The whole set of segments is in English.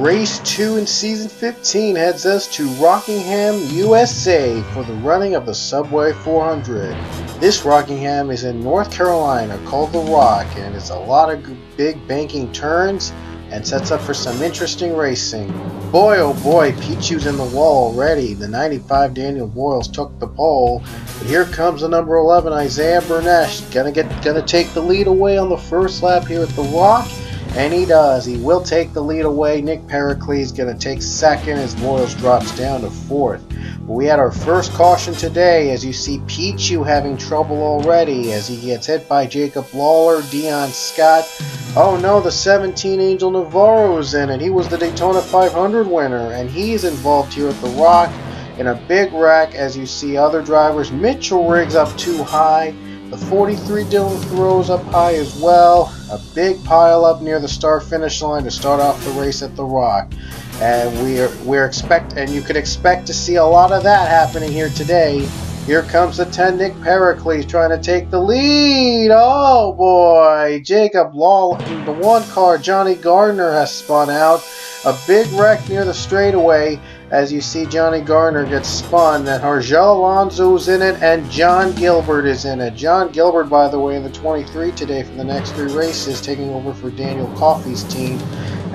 Race 2 in Season 15 heads us to Rockingham, USA for the running of the Subway 400. This Rockingham is in North Carolina called The Rock, and it's a lot of big banking turns and sets up for some interesting racing. Boy oh boy, Pichu's in the wall already. The 95 Daniel Boyles took the pole, but here comes the number 11 Isaiah Bernesh, gonna take the lead away on the first lap here at The Rock. And he does. He will take the lead away. Nick Pericles going to take second as Boyles drops down to fourth. But we had our first caution today as you see Pichu having trouble already as he gets hit by Jacob Lawler, Dion Scott. Oh no, the 17 Angel Navarro is in it. He was the Daytona 500 winner, and he's involved here at The Rock in a big wreck as you see other drivers. Mitchell Riggs up too high. The 43 Dylan Thoreau's up high as well. A big pile up near the start-finish line to start off the race at The Rock. And you could expect to see a lot of that happening here today. Here comes the 10 Nick Pericles trying to take the lead. Oh boy, Jacob Law, the one car, Johnny Gardner has spun out. A big wreck near the straightaway as you see Johnny Gardner gets spun, and Hargel Alonso's in it, and Jon Gilbert is in it. Jon Gilbert, by the way, in the 23 today for the next 3 races, taking over for Daniel Coffey's team.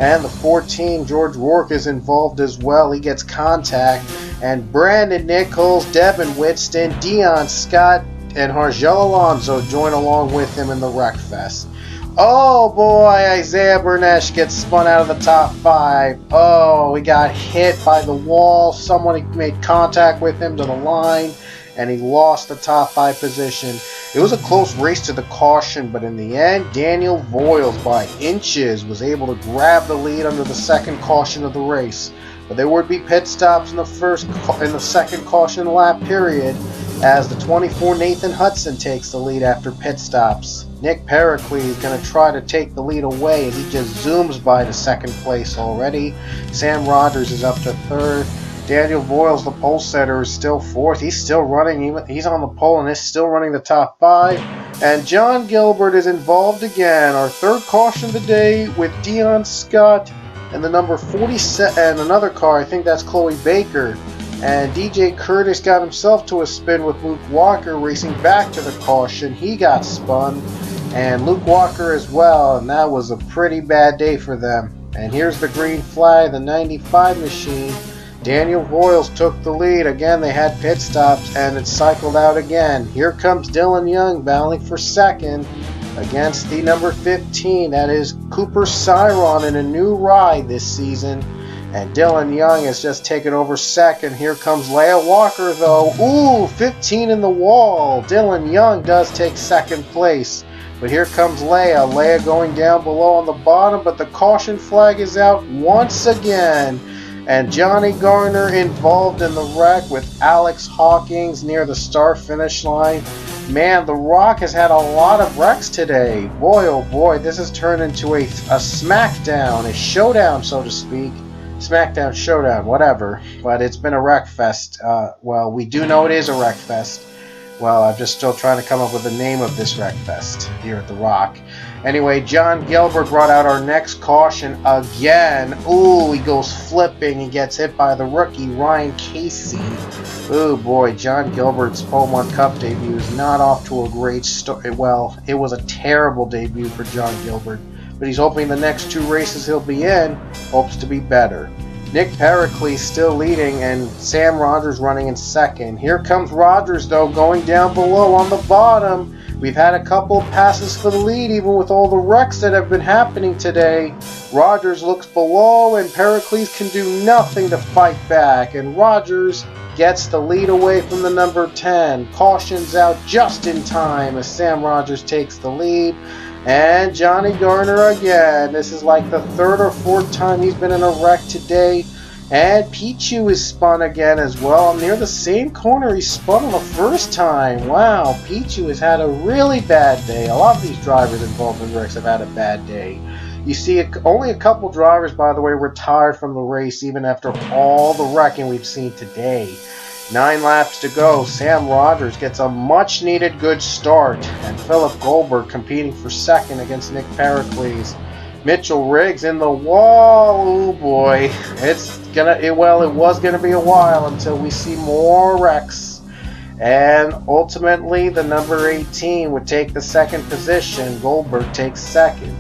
And the 14, George Rourke, is involved as well. He gets contact. And Brandon Nichols, Devin Whitston, Dion Scott, and Hargel Alonso join along with him in the Wreckfest. Oh boy, Isaiah Bernesh gets spun out of the top 5. Oh, he got hit by the wall. Someone made contact with him to the line, and he lost the top 5 position. It was a close race to the caution, but in the end, Daniel Boyles by inches was able to grab the lead under the second caution of the race. But there would be pit stops in the second caution lap period as the 24 Nathan Hudson takes the lead after pit stops. Nick Pericles is going to try to take the lead away as he just zooms by to second place already. Sam Rogers is up to third. Daniel Boyles, the pole setter, is still fourth. He's still running. He's on the pole and is still running the top 5. And Jon Gilbert is involved again. Our third caution today with Dion Scott and the number 47 and another car. I think that's Chloe Baker. And DJ Curtis got himself to a spin with Luke Walker racing back to the caution. He got spun. And Luke Walker as well. And that was a pretty bad day for them. And here's the green flag, the 95 machine. Daniel Boyles took the lead. Again, they had pit stops and it cycled out again. Here comes Dylan Young battling for second against the number 15. That is Cooper Cyron in a new ride this season. And Dylan Young has just taken over second. Here comes Leah Walker though. Ooh, 15 in the wall. Dylan Young does take second place. But here comes Leah. Leah going down below on the bottom, but the caution flag is out once again. And Johnny Gardner involved in the wreck with Alex Hawkins near the start-finish line. Man, The Rock has had a lot of wrecks today. Boy, oh boy, this has turned into a smackdown, a showdown, so to speak. Smackdown, showdown, whatever. But it's been a wreck fest. Well, we do know it is a wreck fest. Well, I'm just still trying to come up with the name of this wreck fest here at The Rock. Anyway, Jon Gilbert brought out our next caution again. Ooh, he goes flipping. He gets hit by the rookie, Ryan Casey. Ooh, boy, Jon Gilbert's Pole 1 Cup debut is not off to a great start. Well, it was a terrible debut for Jon Gilbert. But he's hoping the next 2 races he'll be in hopes to be better. Nick Pericles still leading and Sam Rogers running in second. Here comes Rogers, though, going down below on the bottom. We've had a couple of passes for the lead, even with all the wrecks that have been happening today. Rogers looks below, and Pericles can do nothing to fight back. And Rogers gets the lead away from the number 10. Caution's out just in time as Sam Rogers takes the lead. And Johnny Gardner again. This is like the 3rd or 4th time he's been in a wreck today. And Pichu is spun again as well. Near the same corner he spun on the first time. Wow, Pichu has had a really bad day. A lot of these drivers involved in wrecks have had a bad day. You see, only a couple drivers, by the way, retired from the race even after all the wrecking we've seen today. 9 laps to go. Sam Rogers gets a much-needed good start. And Philip Goldberg competing for second against Nick Pericles. Mitchell Riggs in the wall. Oh boy, it was gonna be a while until we see more wrecks. And ultimately, the number 18 would take the second position. Goldberg takes second.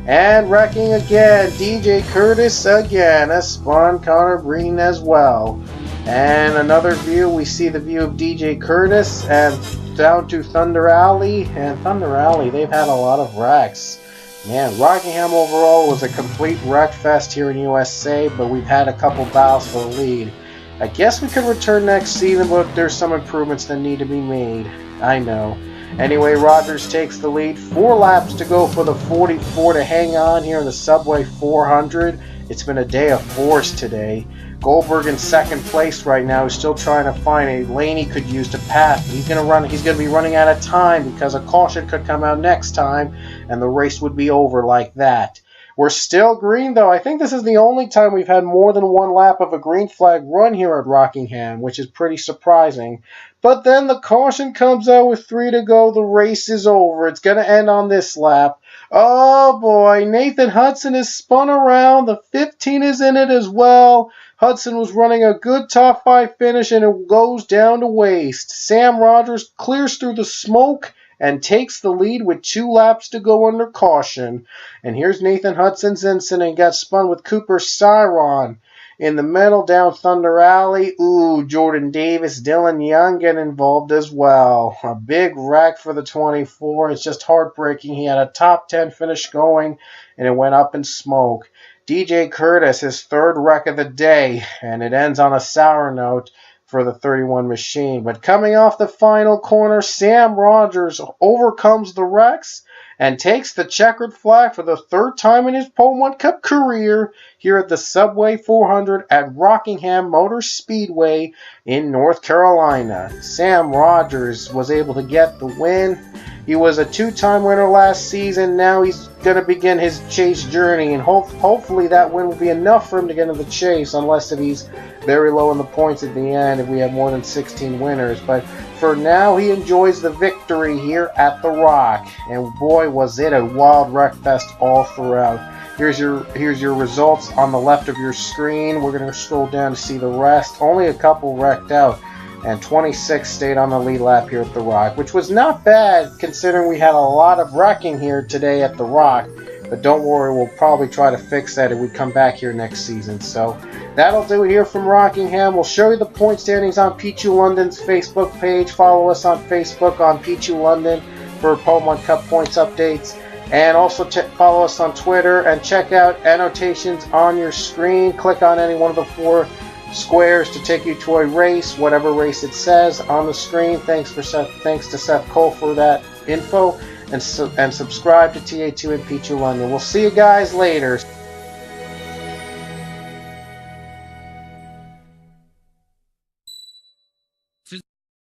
And wrecking again, DJ Curtis again has spun Connor Green as well. And another view, we see the view of DJ Curtis and down to Thunder Alley. And Thunder Alley, they've had a lot of wrecks. Man, Rockingham overall was a complete wreck fest here in USA, but we've had a couple battles for the lead. I guess we could return next season, but there's some improvements that need to be made. I know. Anyway, Rogers takes the lead. 4 laps to go for the 44 to hang on here in the Subway 400. It's been a day of force today. Goldberg in second place right now. He's still trying to find a lane he could use to pass. He's going to be running out of time because a caution could come out next time, and the race would be over like that. We're still green, though. I think this is the only time we've had more than 1 lap of a green flag run here at Rockingham, which is pretty surprising. But then the caution comes out with 3 to go. The race is over. It's going to end on this lap. Oh, boy. Nathan Hudson is spun around. The 15 is in it as well. Hudson was running a good top 5 finish, and it goes down to waste. Sam Rogers clears through the smoke and takes the lead with 2 laps to go under caution. And here's Nathan Hudson's incident. Got spun with Cooper Cyron. In the middle, down Thunder Alley. Ooh, Jordan Davis, Dylan Young get involved as well. A big wreck for the 24. It's just heartbreaking. He had a top 10 finish going, and it went up in smoke. DJ Curtis, his 3rd wreck of the day, and it ends on a sour note for the 31 machine. But coming off the final corner, Sam Rogers overcomes the wrecks and takes the checkered flag for the 3rd time in his Pole 1 Cup career here at the Subway 400 at Rockingham Motor Speedway in North Carolina. Sam Rogers was able to get the win. He was a 2-time winner last season. Now he's going to begin his chase journey, and hopefully that win will be enough for him to get into the chase, unless if he's very low in the points at the end if we have more than 16 winners. But for now, he enjoys the victory here at The Rock. And boy, was it a wild wreck fest all throughout. Here's your results on the left of your screen. We're going to scroll down to see the rest. Only a couple wrecked out, and 26 stayed on the lead lap here at The Rock, which was not bad considering we had a lot of wrecking here today at The Rock. But don't worry, we'll probably try to fix that if we come back here next season. So that'll do it here from Rockingham. We'll show you the point standings on Pichu London's Facebook page. Follow us on Facebook on Pichu London for Pole 1 Cup points updates. And also follow us on Twitter and check out annotations on your screen. Click on any one of the 4 squares to take you to a race, whatever race it says on the screen. Thanks to Seth Cole for that info. And subscribe to TA2 and Pichu London. We'll see you guys later.